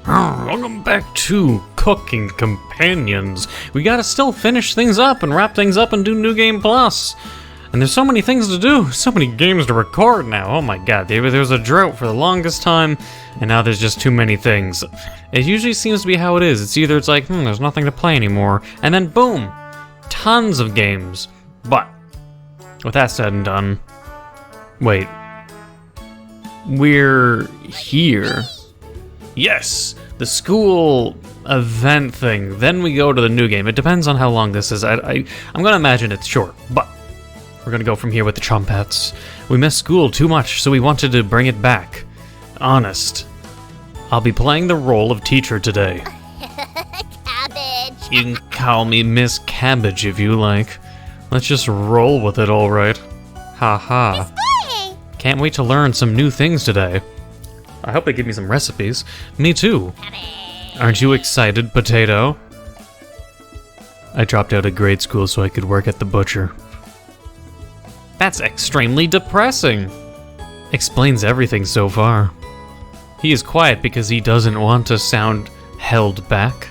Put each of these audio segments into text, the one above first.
Welcome back to Cooking Companions. We gotta still finish things up and wrap things up and do New Game Plus. And there's so many things to do, so many games to record now. Oh my god, there was a drought for the longest time, and now there's just too many things. It usually seems to be how it is. It's either it's like, there's nothing to play anymore, and then boom, tons of games. But, with that said and done, wait, we're here. Yes, the school event thing. Then we go to the new game. It depends on how long this is. I'm gonna imagine it's short, but we're gonna go from here with the Chompettes. We missed school too much, so we wanted to bring it back. Honest. I'll be playing the role of teacher today. Cabbage. You can call me Miss Cabbage if you like. Let's just roll with it, alright. Haha. Can't wait to learn some new things today. I hope they give me some recipes. Me too. Aren't you excited, Potato? I dropped out of grade school so I could work at the butcher. That's extremely depressing. Explains everything so far. He is quiet because he doesn't want to sound held back.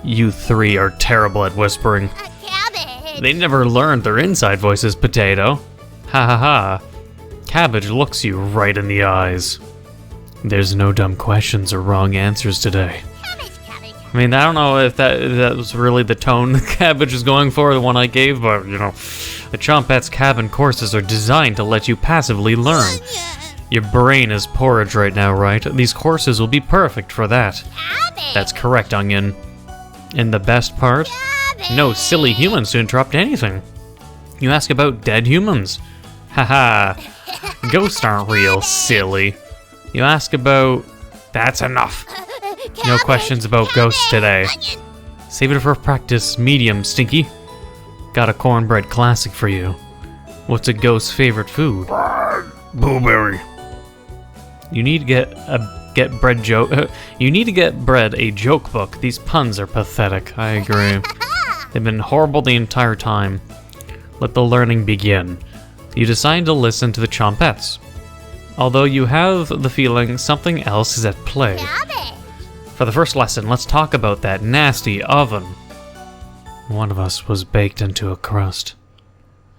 You three are terrible at whispering. Cabbage. They never learned their inside voices, Potato. Ha ha ha. Cabbage looks you right in the eyes. There's no dumb questions or wrong answers today. Cabbage. I mean, I don't know if that was really the tone the Cabbage is going for, the one I gave, but, you know, the Chompettes cabin courses are designed to let you passively learn. Your brain is porridge right now, right? These courses will be perfect for that. Cabbage. That's correct, Onion. And the best part? Cabbage. No silly humans to interrupt anything. You ask about dead humans. Haha. Ghosts aren't real, silly. You ask about... That's enough. No questions about ghosts today. Onion. Save it for practice, medium, Stinky. Got a cornbread classic for you. What's a ghost's favorite food? Blueberry. You need to get bread a joke book. These puns are pathetic. I agree. They've been horrible the entire time. Let the learning begin. You decide to listen to the Chompettes, although you have the feeling something else is at play. Cabbage. For the first lesson, let's talk about that nasty oven. One of us was baked into a crust.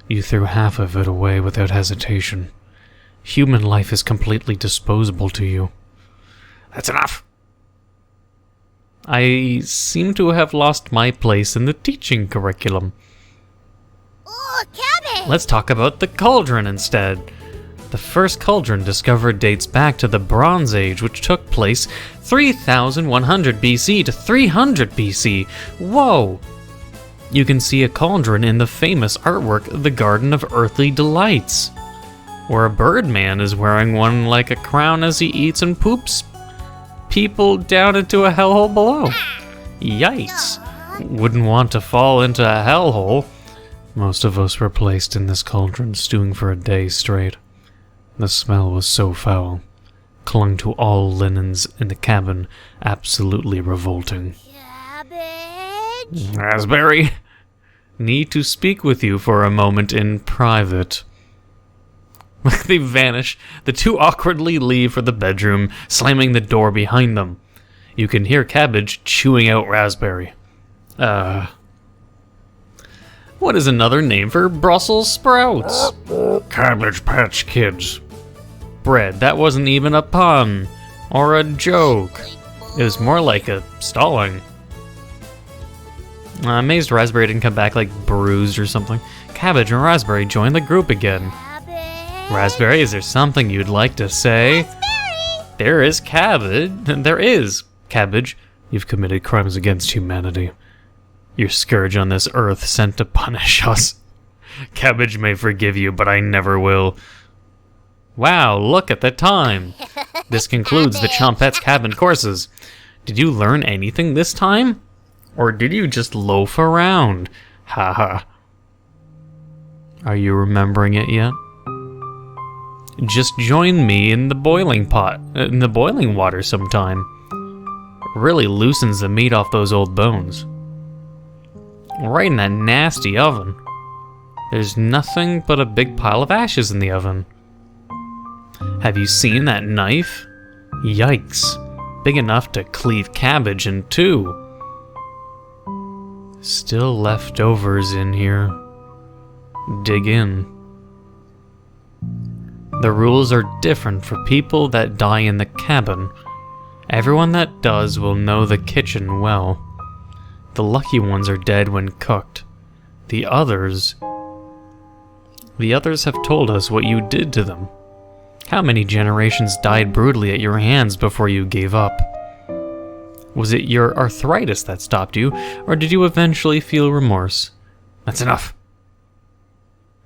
You threw half of it away without hesitation. Human life is completely disposable to you. That's enough. I seem to have lost my place in the teaching curriculum. Oh, cabbage. Let's talk about the Cauldron instead. The first cauldron discovered dates back to the Bronze Age, which took place 3100 BC to 300 BC. Whoa! You can see a cauldron in the famous artwork The Garden of Earthly Delights, where a birdman is wearing one like a crown as he eats and poops people down into a hellhole below. Yikes. Wouldn't want to fall into a hellhole. Most of us were placed in this cauldron stewing for a day straight. The smell was so foul, clung to all linens in the cabin, absolutely revolting. Cabbage. Raspberry, need to speak with you for a moment in private. They vanish. The two awkwardly leave for the bedroom, slamming the door behind them. You can hear Cabbage chewing out Raspberry. What is another name for Brussels sprouts? Cabbage Patch Kids. Bread, that wasn't even a pun. Or a joke. It was more like a stalling. I'm amazed Raspberry didn't come back like bruised or something. Cabbage and Raspberry joined the group again. Cabbage. Raspberry, is there something you'd like to say? Raspberry. There is Cabbage. There is Cabbage. You've committed crimes against humanity. Your scourge on this earth sent to punish us. Cabbage may forgive you, but I never will. Wow, look at the time. This concludes the Chompettes cabin courses. Did you learn anything this time? Or did you just loaf around? Haha. Are you remembering it yet? Just join me in the boiling water sometime. Really loosens the meat off those old bones. Right in that nasty oven. There's nothing but a big pile of ashes in the oven. Have you seen that knife? Yikes. big enough to cleave cabbage in two. Still leftovers in here. Dig in. The rules are different for people that die in the cabin. Everyone that does will know the kitchen well. The lucky ones are dead when cooked. The others have told us what you did to them. How many generations died brutally at your hands before you gave up? Was it your arthritis that stopped you, or did you eventually feel remorse? That's enough.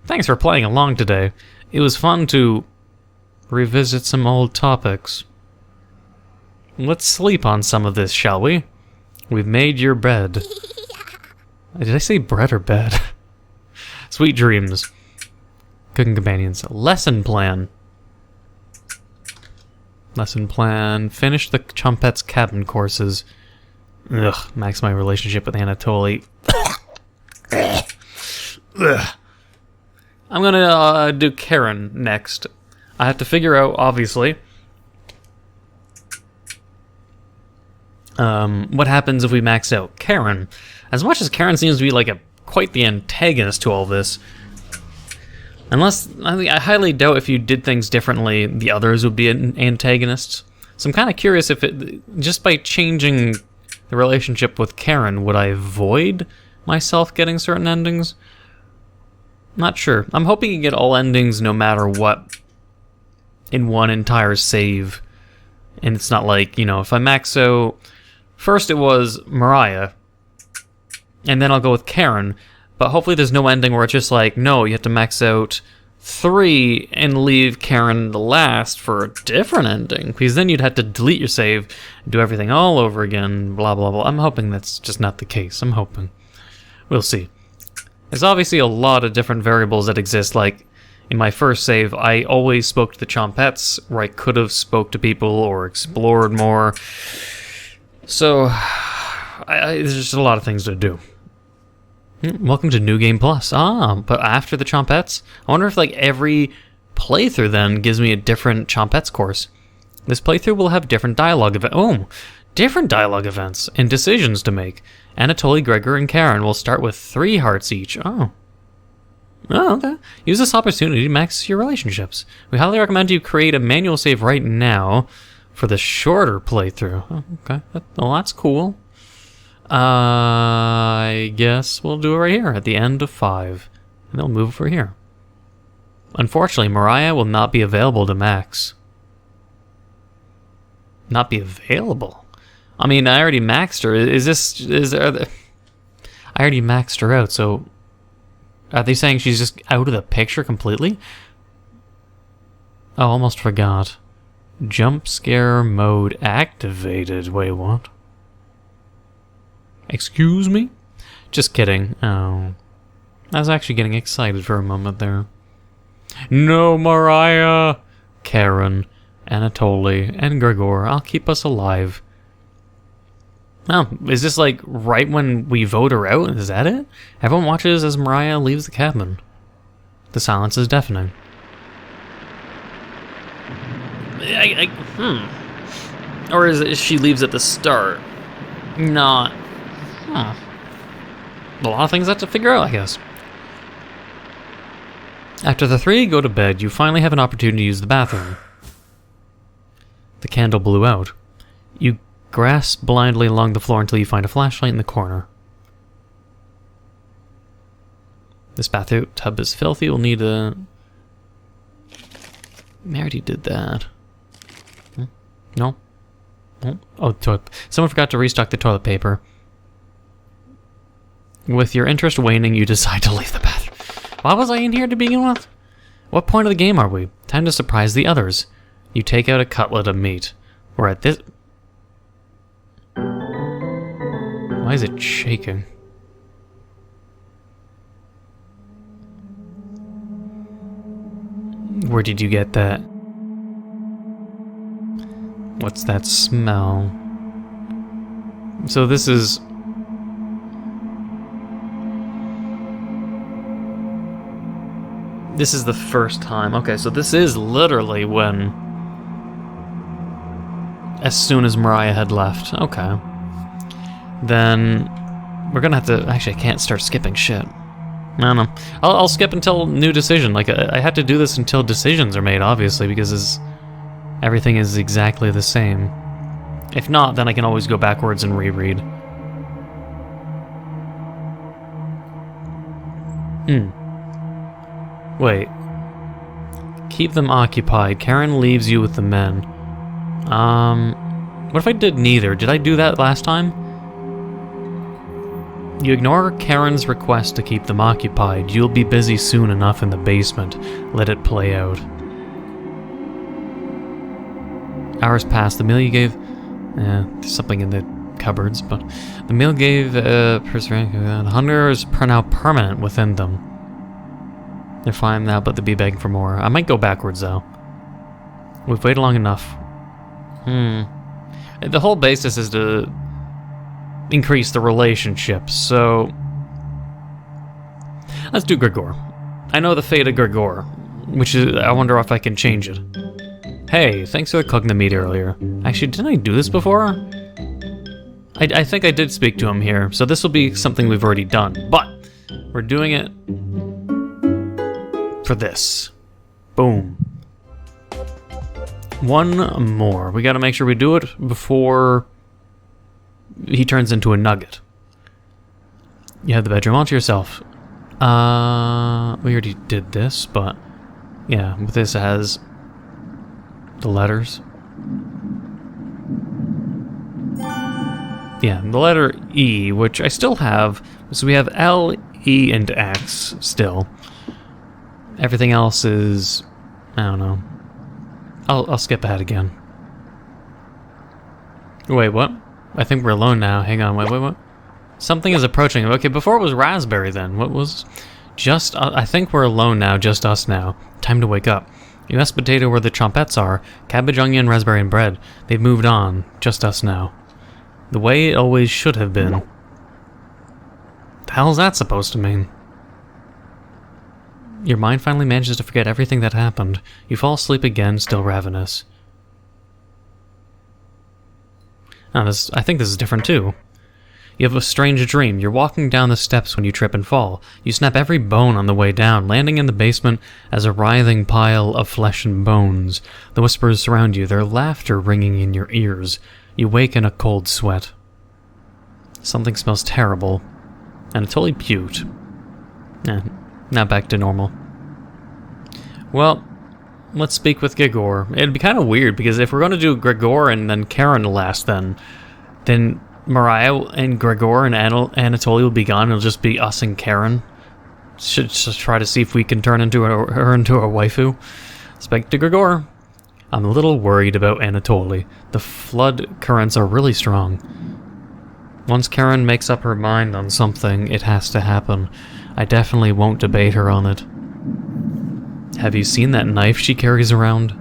Thanks for playing along today. It was fun to revisit some old topics. Let's sleep on some of this, shall we? We've made your bed. Did I say bread or bed? Sweet dreams. Cooking companions. Lesson plan. Lesson plan. Finish the Chompettes cabin courses. Ugh. Max my relationship with Anatoly. Ugh. I'm gonna do Karen next. I have to figure out, obviously, what happens if we max out Karen. As much as Karen seems to be like quite the antagonist to all this, unless I highly doubt if you did things differently, the others would be antagonists. So I'm kind of curious if just by changing the relationship with Karen, would I avoid myself getting certain endings? Not sure. I'm hoping you get all endings no matter what in one entire save. And it's not like, if I max out... First it was Mariah, and then I'll go with Karen, but hopefully there's no ending where it's just like, no, you have to max out 3 and leave Karen the last for a different ending, because then you'd have to delete your save, do everything all over again, blah, blah, blah. I'm hoping that's just not the case. I'm hoping. We'll see. There's obviously a lot of different variables that exist, like, in my first save, I always spoke to the Chompettes, where I could have spoke to people or explored more. So, there's just a lot of things to do. Welcome to New Game Plus. But after the Chompettes, I wonder if every playthrough then gives me a different Chompettes course. This playthrough will have different dialogue events. Different dialogue events and decisions to make. Anatoly, Gregor, and Karen will start with 3 hearts each. Oh, okay. Use this opportunity to max your relationships. We highly recommend you create a manual save right now for the shorter playthrough. Oh, okay. Well, that's cool. I guess we'll do it right here at the end of 5. And they'll move for here. Unfortunately, Mariah will not be available to max. Not be available? I mean, I already maxed her. I already maxed her out, so... Are they saying she's just out of the picture completely? Oh, almost forgot. Jump scare mode activated. Wait, what? Excuse me? Just kidding. Oh. I was actually getting excited for a moment there. No, Mariah! Karen, Anatoly, and Gregor. I'll keep us alive. Oh, is this right when we vote her out? Is that it? Everyone watches as Mariah leaves the cabin. The silence is deafening. Or is it she leaves at the start? Not. A lot of things I have to figure out, I guess. After the 3 go to bed, you finally have an opportunity to use the bathroom. The candle blew out. You grasp blindly along the floor until you find a flashlight in the corner. This bathtub is filthy. We'll need a... I already did that. No? Oh, toilet. Someone forgot to restock the toilet paper. With your interest waning, you decide to leave the bathroom. Why was I in here to begin with? What point of the game are we? Time to surprise the others. You take out a cutlet of meat. We're at this... Why is it shaking? Where did you get that? What's that smell? So this is... This is the first time. Okay, so this is literally when... as soon as Mariah had left. Okay. Then we're gonna have to... Actually, I can't start skipping shit. I don't know. I'll skip until new decision. Like, I have to do this until decisions are made, obviously, because everything is exactly the same. If not, then I can always go backwards and reread. Wait. Keep them occupied. Karen leaves you with the men. What if I did neither? Did I do that last time? You ignore Karen's request to keep them occupied. You'll be busy soon enough in the basement. Let it play out. Hours passed. The meal you gave... there's something in the cupboards, but... The meal gave... the hunger is now permanent within them. They're fine now, but they'll be begging for more. I might go backwards, though. We've waited long enough. The whole basis is to increase the relationship, so... Let's do Gregor. I know the fate of Gregor, which is... I wonder if I can change it. Hey, thanks for cooking the meat earlier. Actually, didn't I do this before? I think I did speak to him here, so this will be something we've already done, but we're doing it for this. Boom. One more. We gotta make sure we do it before he turns into a nugget. You have the bedroom all to yourself. We already did this, but yeah, with this it has the letters. Yeah, the letter E, which I still have. So we have L, E, and X still. Everything else is... I don't know. I'll skip ahead again. Wait, what? I think we're alone now. Hang on, wait, what? Something is approaching. Okay, before it was raspberry then. What was... Just... I think we're alone now, just us now. Time to wake up. You asked Potato where the Chompettes are. Cabbage, onion, raspberry, and bread. They've moved on. Just us now. The way it always should have been. What the hell is that supposed to mean? Your mind finally manages to forget everything that happened. You fall asleep again, still ravenous. I think this is different too. You have a strange dream. You're walking down the steps when you trip and fall. You snap every bone on the way down, landing in the basement as a writhing pile of flesh and bones. The whispers surround you, their laughter ringing in your ears. You wake in a cold sweat. Something smells terrible. Anatoly puked. Now back to normal. Well, let's speak with Gregor. It'd be kind of weird, because if we're going to do Gregor and then Karen last, then Mariah and Gregor and Anatoly will be gone. It'll just be us and Karen. Should just try to see if we can turn her into a waifu. Speak to Gregor. I'm a little worried about Anatoly. The flood currents are really strong. Once Karen makes up her mind on something, it has to happen. I definitely won't debate her on it. Have you seen that knife she carries around?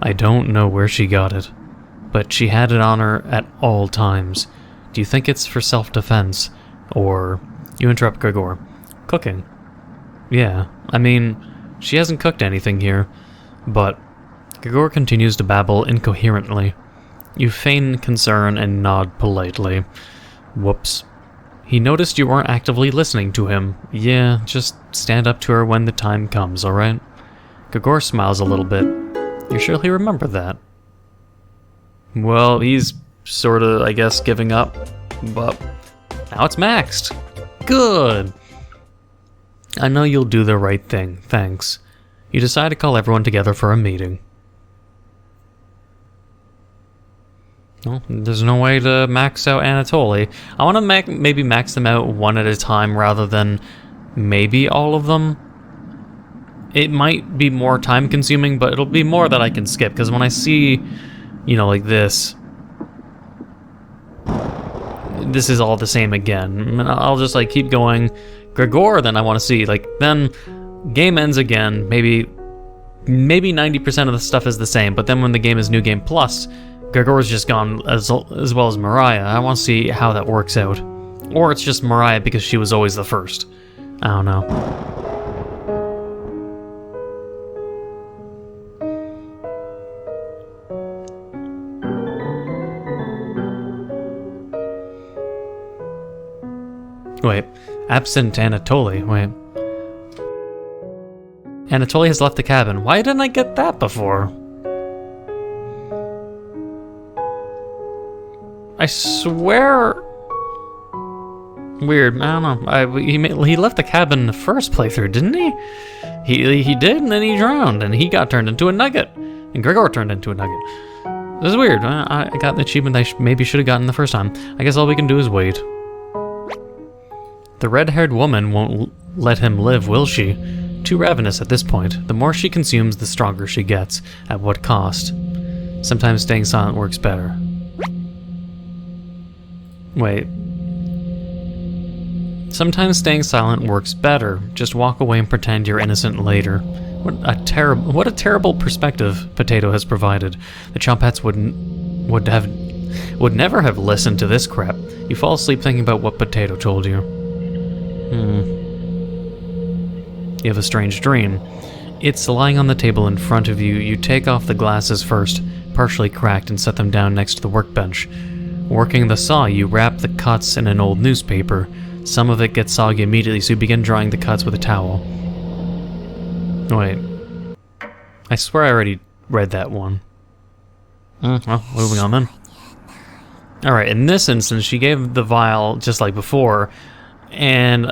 I don't know where she got it, but she had it on her at all times. Do you think it's for self-defense? Or... You interrupt Gregor. Cooking. Yeah, I mean, she hasn't cooked anything here, but... Gregor continues to babble incoherently. You feign concern and nod politely. Whoops. He noticed you weren't actively listening to him. Yeah, just stand up to her when the time comes, alright? Gregor smiles a little bit. You're sure he'll remember that? Well, he's sorta, I guess, giving up. But now it's maxed. Good! I know you'll do the right thing, thanks. You decide to call everyone together for a meeting. Well, there's no way to max out Anatoly. I want to maybe max them out one at a time rather than maybe all of them. It might be more time consuming, but it'll be more that I can skip, because when I see, you know, like this is all the same again. And I'll just like keep going. Gregor, then I want to see, like, then game ends again. Maybe 90% of the stuff is the same, but then when the game is New Game Plus, Gregor's just gone as well as Mariah. I want to see how that works out. Or it's just Mariah because she was always the first. I don't know. Wait. Absent Anatoly. Wait. Anatoly has left the cabin. Why didn't I get that before? I swear... Weird. I don't know. He left the cabin in the first playthrough, didn't he? He did, and then he drowned, and he got turned into a nugget. And Gregor turned into a nugget. This is weird. I got the achievement I maybe should have gotten the first time. I guess all we can do is wait. The red-haired woman won't let him live, will she? Too ravenous at this point. The more she consumes, the stronger she gets. At what cost? Sometimes staying silent works better. Wait. Sometimes staying silent works better. Just walk away and pretend you're innocent later. What a terrible perspective Potato has provided. The Chompettes would never have listened to this crap. You fall asleep thinking about what Potato told you. You have a strange dream. It's lying on the table in front of you. You take off the glasses first, partially cracked, and set them down next to the workbench. Working the saw, you wrap the cuts in an old newspaper. Some of it gets soggy immediately, so you begin drying the cuts with a towel. Wait. I swear I already read that one. Well, moving on then. Alright, in this instance, she gave the vial just like before, and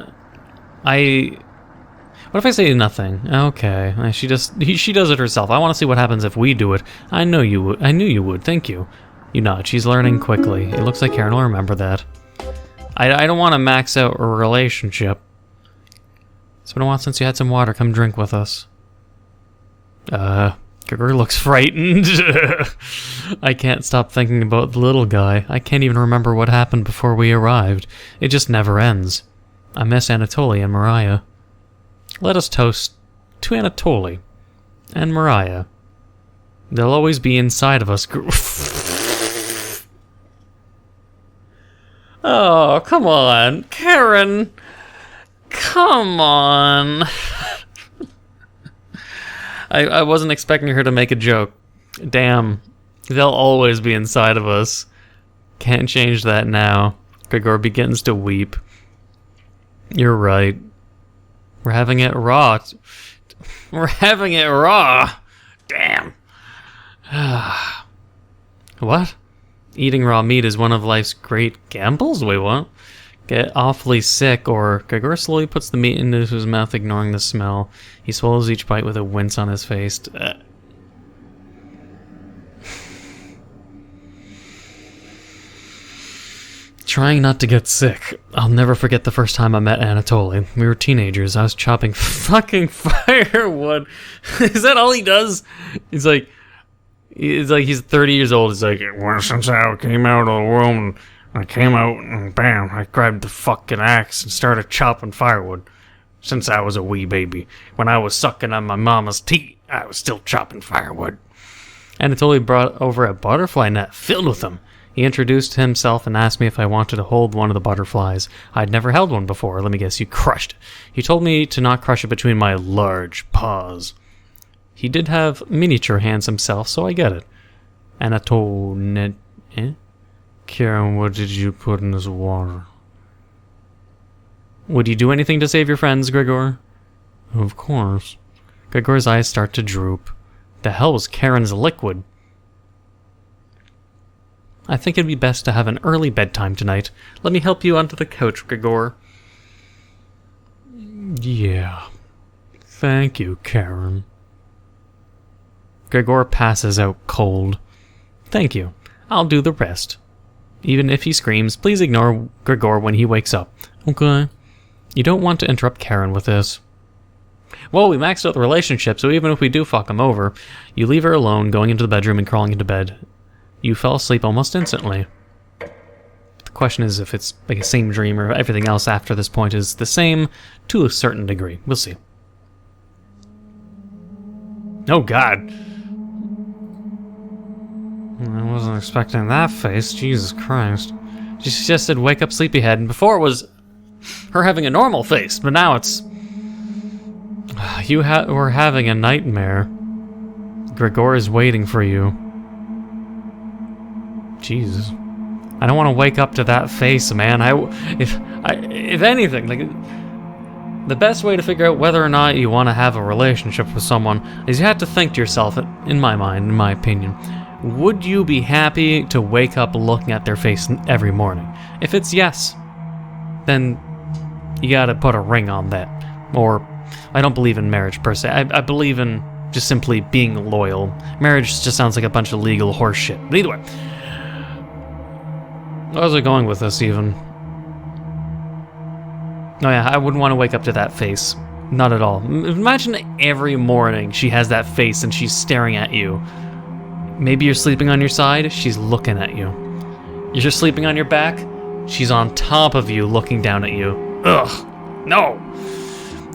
what if I say nothing? Okay, she does it herself. I want to see what happens if we do it. I knew you would. Thank you. You nod. She's learning quickly. It looks like Karen will remember that. I don't want to max out a relationship. It's been a while since you had some water. Come drink with us. Gregor looks frightened. I can't stop thinking about the little guy. I can't even remember what happened before we arrived. It just never ends. I miss Anatoly and Mariah. Let us toast to Anatoly and Mariah. They'll always be inside of us. Oh, come on, Karen. Come on. I wasn't expecting her to make a joke. Damn. They'll always be inside of us. Can't change that now. Gregor begins to weep. You're right. We're having it raw. We're having it raw. Damn. What? Eating raw meat is one of life's great gambles? Wait, what? Get awfully sick, or Gregor slowly puts the meat into his mouth, ignoring the smell. He swallows each bite with a wince on his face. Trying not to get sick. I'll never forget the first time I met Anatoly. We were teenagers. I was chopping fucking firewood. Is that all he does? He's 30 years old. He's like, well, since I came out of the womb, I came out and bam, I grabbed the fucking axe and started chopping firewood. Since I was a wee baby. When I was sucking on my mama's teat, I was still chopping firewood. Anatoly brought over a butterfly net filled with them. He introduced himself and asked me if I wanted to hold one of the butterflies. I'd never held one before. Let me guess, you crushed it. He told me to not crush it between my large paws. He did have miniature hands himself, so I get it. Anatoly... Karen, what did you put in this water? Would you do anything to save your friends, Gregor? Of course. Gregor's eyes start to droop. The hell was Karen's liquid? I think it'd be best to have an early bedtime tonight. Let me help you onto the couch, Gregor. Yeah. Thank you, Karen. Gregor passes out cold. Thank you. I'll do the rest. Even if he screams, please ignore Gregor when he wakes up. Okay. You don't want to interrupt Karen with this. Well, we maxed out the relationship, so even if we do fuck him over, you leave her alone, going into the bedroom and crawling into bed. You fell asleep almost instantly. The question is if it's like a same dream or everything else after this point is the same to a certain degree. We'll see. Oh, God. I wasn't expecting that face. Jesus Christ. She suggested wake up sleepyhead, and before it was her having a normal face, but now it's... You were having a nightmare. Gregor is waiting for you. Jesus. I don't want to wake up to that face, man. If anything, like, the best way to figure out whether or not you want to have a relationship with someone is you have to think to yourself, in my mind, in my opinion, would you be happy to wake up looking at their face every morning? If it's yes, then you gotta put a ring on that. Or, I don't believe in marriage per se. I believe in just simply being loyal. Marriage just sounds like a bunch of legal horse shit. But either way, where was I going with this even? Oh yeah, I wouldn't want to wake up to that face. Not at all. Imagine every morning she has that face and she's staring at you. Maybe you're sleeping on your side, she's looking at you. You're just sleeping on your back, she's on top of you looking down at you. Ugh, no!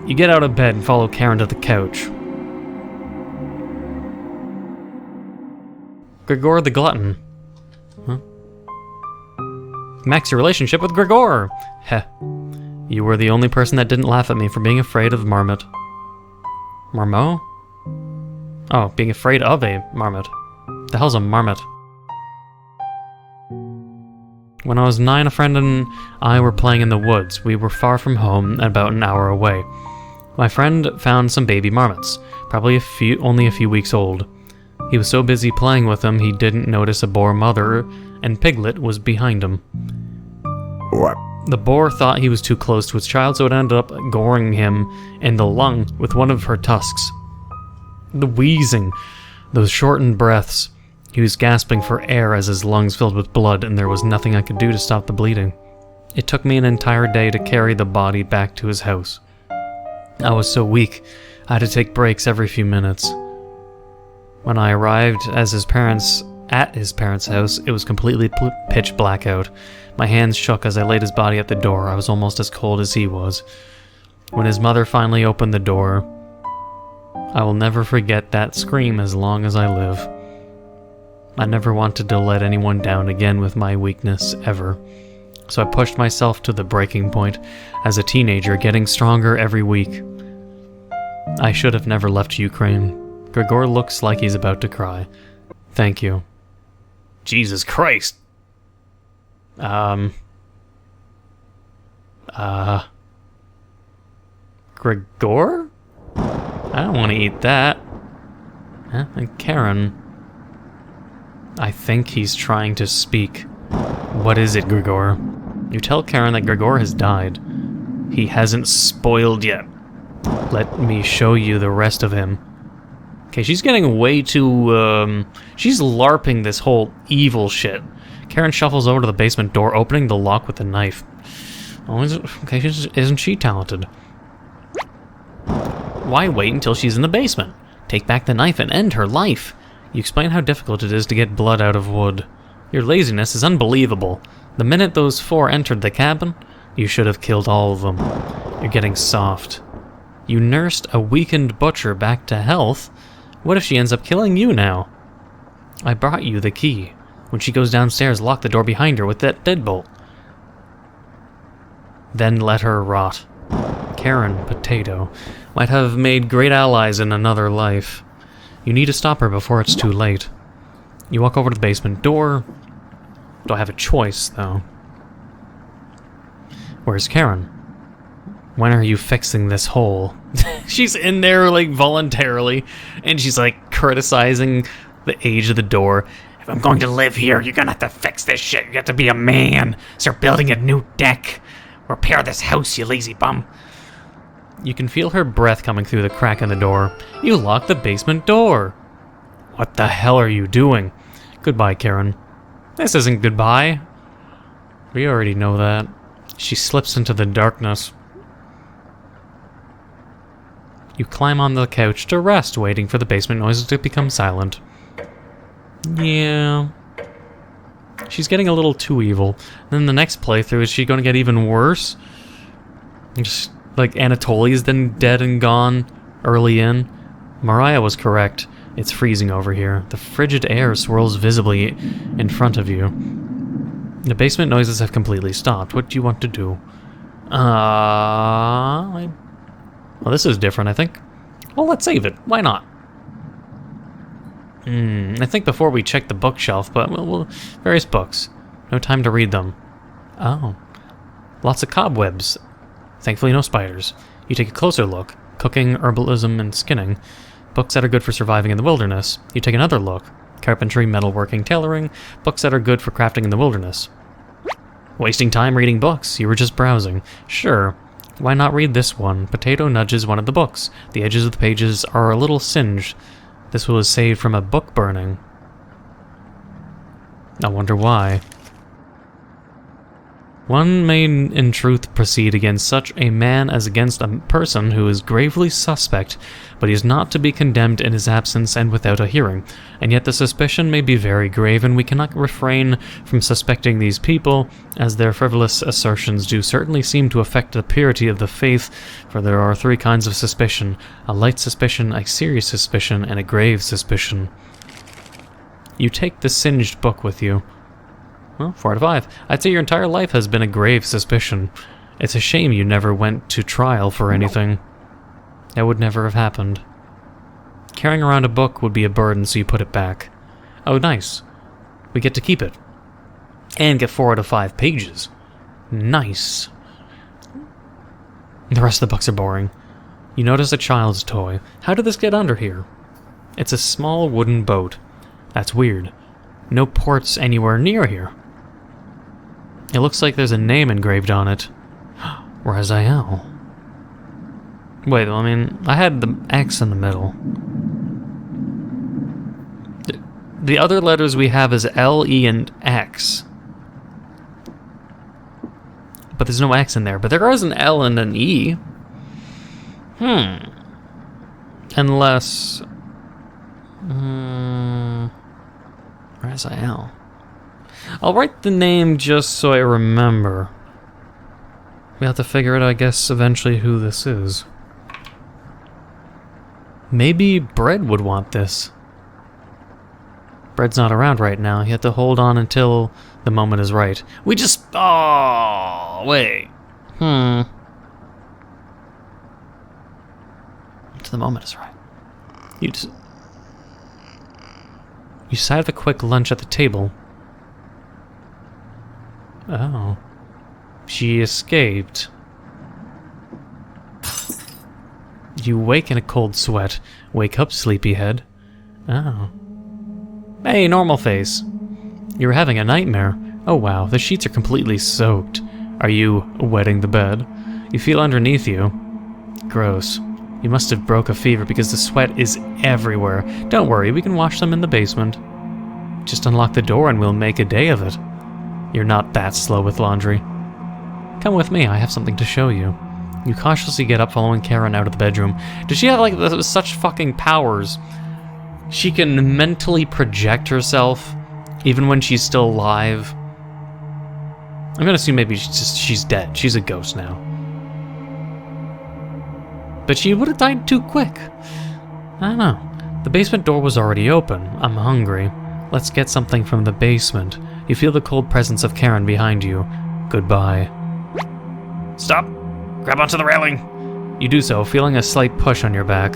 You get out of bed and follow Karen to the couch. Gregor the Glutton. Huh? Max your relationship with Gregor! Heh. You were the only person that didn't laugh at me for being afraid of Marmot. Marmot? Oh, being afraid of a Marmot. The hell's a Marmot? When I was 9, a friend and I were playing in the woods. We were far from home and about an hour away. My friend found some baby marmots, probably only a few weeks old. He was so busy playing with them he didn't notice a boar mother, and Piglet was behind him. What? The boar thought he was too close to its child, so it ended up goring him in the lung with one of her tusks. The wheezing, those shortened breaths. He was gasping for air as his lungs filled with blood, and there was nothing I could do to stop the bleeding. It took me an entire day to carry the body back to his house. I was so weak, I had to take breaks every few minutes. When I arrived at his parents' house, it was completely pitch black out. My hands shook as I laid his body at the door. I was almost as cold as he was. When his mother finally opened the door, I will never forget that scream as long as I live. I never wanted to let anyone down again with my weakness, ever. So I pushed myself to the breaking point as a teenager, getting stronger every week. I should have never left Ukraine. Gregor looks like he's about to cry. Thank you. Jesus Christ! Gregor? I don't want to eat that. And Karen. I think he's trying to speak. What is it, Gregor? You tell Karen that Gregor has died. He hasn't spoiled yet. Let me show you the rest of him. Okay, she's getting way too, she's LARPing this whole evil shit. Karen shuffles over to the basement door, opening the lock with a knife. Oh, okay, isn't she talented? Why wait until she's in the basement? Take back the knife and end her life. You explain how difficult it is to get blood out of wood. Your laziness is unbelievable. The minute those 4 entered the cabin, you should have killed all of them. You're getting soft. You nursed a weakened butcher back to health. What if she ends up killing you now? I brought you the key. When she goes downstairs, lock the door behind her with that deadbolt. Then let her rot. Karen, Potato, might have made great allies in another life. You need to stop her before it's too late. You walk over to the basement door. Do I have a choice, though? Where's Karen? When are you fixing this hole? She's in there, like, voluntarily, and she's, like, criticizing the age of the door. If I'm going to live here, you're gonna have to fix this shit. You have to be a man. Start building a new deck. Repair this house, you lazy bum. You can feel her breath coming through the crack in the door. You lock the basement door. What the hell are you doing? Goodbye, Karen. This isn't goodbye. We already know that. She slips into the darkness. You climb on the couch to rest, waiting for the basement noises to become silent. Yeah. She's getting a little too evil. Then the next playthrough, is she going to get even worse? Just like Anatoly's then dead and gone early in. Mariah was correct. It's freezing over here. The frigid air swirls visibly in front of you. The basement noises have completely stopped. What do you want to do? Well, this is different, I think. Well, let's save it. Why not? I think before we check the bookshelf, but various books. No time to read them. Oh. Lots of cobwebs. Thankfully no spiders. You take a closer look. Cooking, herbalism, and skinning. Books that are good for surviving in the wilderness. You take another look. Carpentry, metalworking, tailoring. Books that are good for crafting in the wilderness. Wasting time reading books. You were just browsing. Sure. Why not read this one? Potato nudges one of the books. The edges of the pages are a little singed. This was saved from a book burning. I wonder why. One may in truth proceed against such a man as against a person who is gravely suspect, but he is not to be condemned in his absence and without a hearing. And yet the suspicion may be very grave, and we cannot refrain from suspecting these people, as their frivolous assertions do certainly seem to affect the purity of the faith, for there are 3 kinds of suspicion: a light suspicion, a serious suspicion, and a grave suspicion. You take the singed book with you. Well, 4 out of 5. I'd say your entire life has been a grave suspicion. It's a shame you never went to trial for anything. That would never have happened. Carrying around a book would be a burden, so you put it back. Oh, nice. We get to keep it. And get 4 out of 5 pages. Nice. The rest of the books are boring. You notice a child's toy. How did this get under here? It's a small wooden boat. That's weird. No ports anywhere near here. It looks like there's a name engraved on it. Raziel. Wait, I mean, I had the X in the middle. The other letters we have is L, E, and X. But there's no X in there. But there is an L and an E. Unless... Raziel. I'll write the name just so I remember. We have to figure out, I guess, eventually who this is. Maybe Bread would want this. Bread's not around right now. You have to hold on until the moment is right. We just... Oh, wait. Until the moment is right. You sat have a quick lunch at the table. Oh. She escaped. You wake in a cold sweat. Wake up, sleepyhead. Oh. Hey, normal face. You're having a nightmare. Oh wow, the sheets are completely soaked. Are you wetting the bed? You feel underneath you. Gross. You must have broke a fever because the sweat is everywhere. Don't worry, we can wash them in the basement. Just unlock the door and we'll make a day of it. You're not that slow with laundry. Come with me, I have something to show you. You cautiously get up, following Karen out of the bedroom. Does she have, like, such fucking powers? She can mentally project herself, even when she's still alive. I'm gonna assume maybe she's dead. She's a ghost now. But she would have died too quick. I don't know. The basement door was already open. I'm hungry. Let's get something from the basement. You feel the cold presence of Karen behind you. Goodbye. Stop! Grab onto the railing! You do so, feeling a slight push on your back.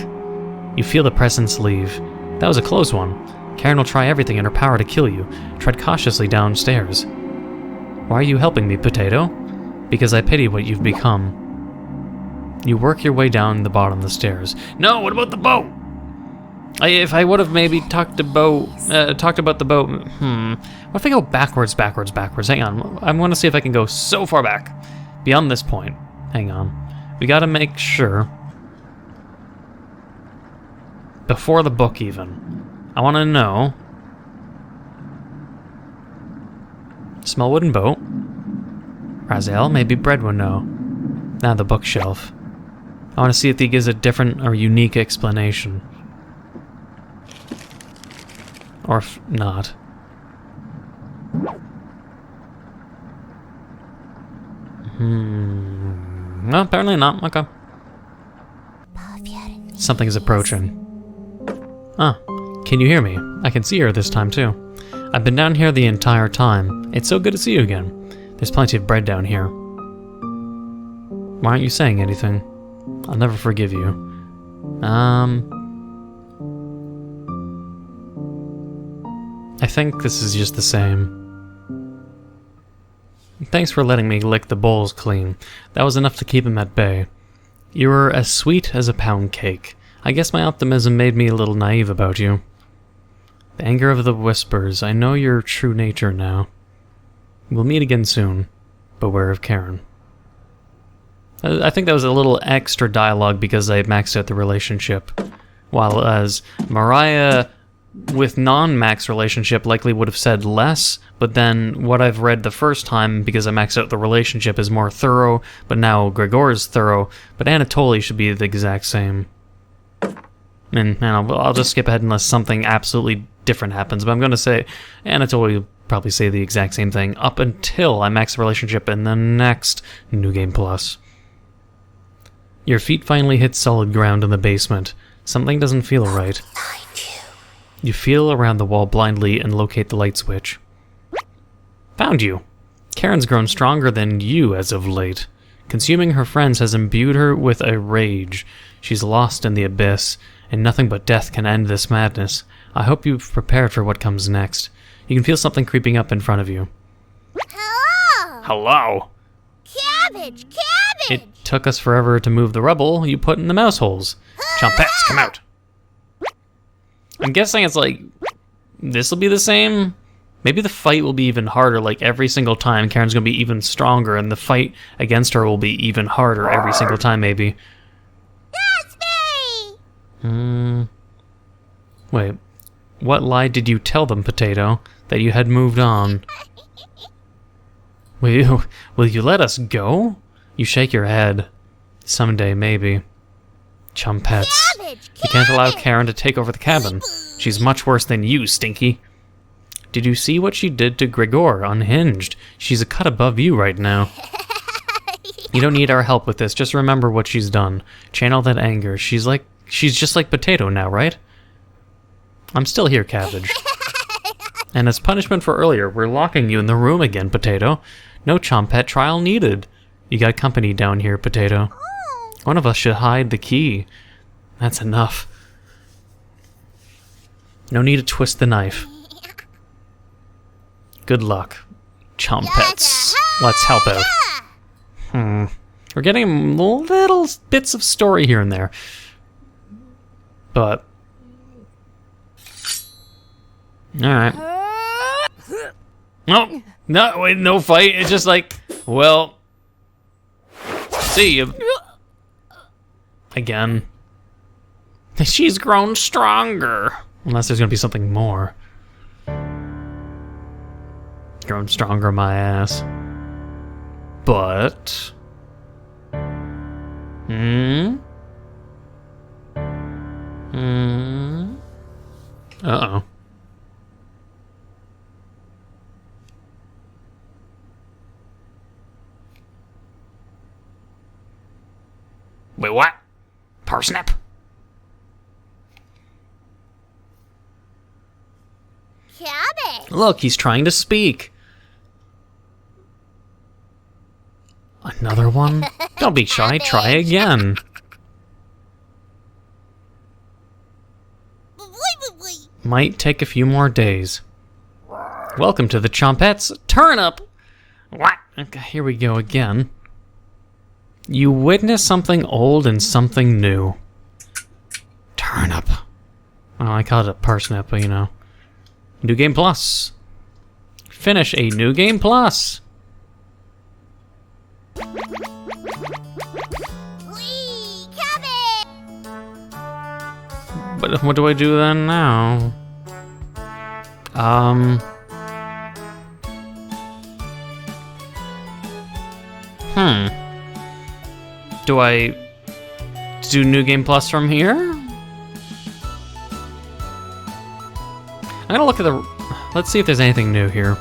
You feel the presence leave. That was a close one. Karen will try everything in her power to kill you. Tread cautiously downstairs. Why are you helping me, Potato? Because I pity what you've become. You work your way down the bottom of the stairs. No, what about the boat? If I would have maybe talked about the boat, What if I go backwards? Hang on, I want to see if I can go so far back. Beyond this point. Hang on. We gotta make sure. Before the book, even. I want to know. Small wooden boat. Raziel, maybe Bread would know. Now the bookshelf. I want to see if he gives a different or unique explanation. Or if not. No, apparently not. Okay. Something is approaching. Ah, can you hear me? I can see her this time too. I've been down here the entire time. It's so good to see you again. There's plenty of bread down here. Why aren't you saying anything? I'll never forgive you. I think this is just the same. Thanks for letting me lick the bowls clean. That was enough to keep him at bay. You were as sweet as a pound cake. I guess my optimism made me a little naive about you. The anger of the whispers. I know your true nature now. We'll meet again soon. Beware of Karen. I think that was a little extra dialogue because I maxed out the relationship. While as Mariah with non-max relationship likely would have said less, but then what I've read the first time because I maxed out the relationship is more thorough, but now Gregor is thorough, but Anatoly should be the exact same. And I'll just skip ahead unless something absolutely different happens, but I'm going to say Anatoly will probably say the exact same thing up until I max the relationship in the next New Game Plus. Your feet finally hit solid ground in the basement. Something doesn't feel right. You feel around the wall blindly and locate the light switch. Found you. Karen's grown stronger than you as of late. Consuming her friends has imbued her with a rage. She's lost in the abyss, and nothing but death can end this madness. I hope you've prepared for what comes next. You can feel something creeping up in front of you. Hello! Hello! Cabbage! Cabbage! It took us forever to move the rubble you put in the mouse holes. Chompettes, come out! I'm guessing it's like, this'll be the same? Maybe the fight will be even harder, like every single time Karen's gonna be even stronger, and the fight against her will be even harder every single time, maybe. That's me! Wait. What lie did you tell them, Potato? That you had moved on? Will you let us go? You shake your head. Someday, maybe. Chompettes. Cabbage! You can't allow Karen to take over the cabin. She's much worse than you, Stinky. Did you see what she did to Gregor, unhinged? She's a cut above you right now. You don't need our help with this. Just remember what she's done. Channel that anger. She's just like Potato now, right? I'm still here, Cabbage. And as punishment for earlier, we're locking you in the room again, Potato. No Chompette trial needed. You got company down here, Potato. One of us should hide the key. That's enough. No need to twist the knife. Good luck, Chompettes. Let's help out. We're getting little bits of story here and there. But... alright. No, wait, no fight. It's just like, well... see you. Again. She's grown stronger. Unless there's gonna be something more. Grown stronger, my ass. But... Uh-oh. Wait, what? Parsnip? Cabbage! Look, he's trying to speak. Another one? Don't be shy, try again. Might take a few more days. Welcome to the Chompettes Turnip! What? Okay, here we go again. You witness something old and something new. Turnip. Well, I called it a parsnip, but you know. New Game Plus. Finish a New Game Plus. Whee! Cabbage! But what do I do then now? Do I do New Game Plus from here? I'm gonna look at the... let's see if there's anything new here.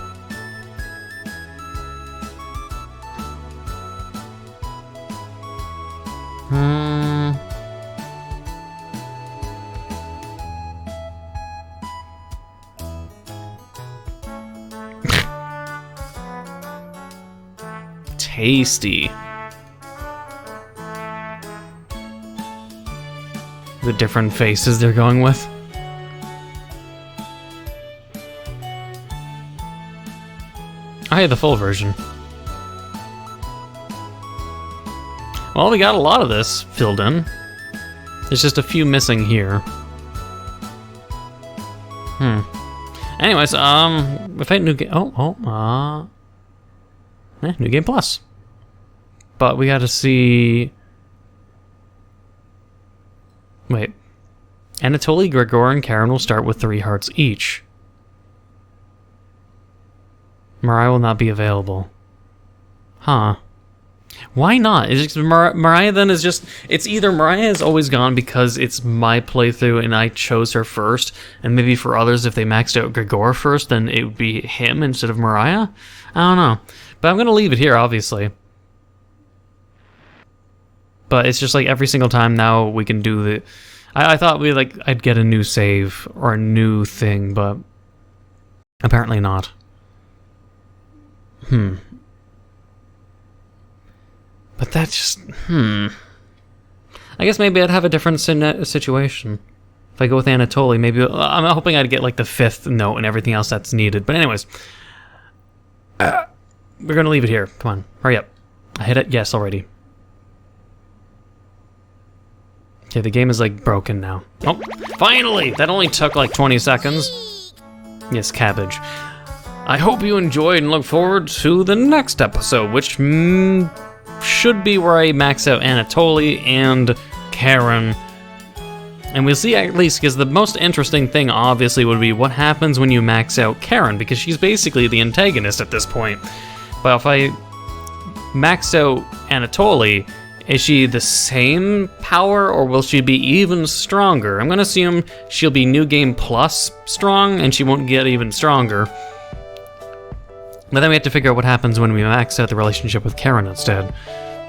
Tasty. The different faces they're going with. I had the full version. Well, we got a lot of this filled in. There's just a few missing here. Anyways, if I new game, new game plus. But we got to see. Wait, Anatoly, Gregor, and Karen will start with 3 hearts each. Mariah will not be available. Huh. Why not? It's just Mariah then is just... It's either Mariah is always gone because it's my playthrough and I chose her first, and maybe for others, if they maxed out Gregor first, then it would be him instead of Mariah? I don't know. But I'm going to leave it here, obviously. But it's just like every single time now we can do the... I thought I'd get a new save or a new thing, but apparently not. But that's just... I guess maybe I'd have a different situation. If I go with Anatoly, maybe... I'm hoping I'd get like the 5th note and everything else that's needed. But anyways. We're going to leave it here. Come on, hurry up. I hit it? Yes, already. Okay, the game is like broken now. Oh, finally! That only took like 20 seconds. Yes, cabbage. I hope you enjoyed and look forward to the next episode, which should be where I max out Anatoly and Karen. And we'll see at least, because the most interesting thing obviously would be what happens when you max out Karen, because she's basically the antagonist at this point. But if I max out Anatoly, is she the same power, or will she be even stronger? I'm gonna assume she'll be New Game Plus strong, and she won't get even stronger. But then we have to figure out what happens when we max out the relationship with Karen instead.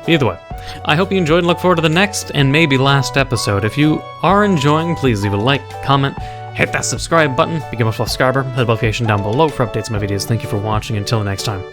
Either way, I hope you enjoyed and look forward to the next and maybe last episode. If you are enjoying, please leave a like, comment, hit that subscribe button, become a subscriber, hit the notification down below for updates on my videos. Thank you for watching. Until next time.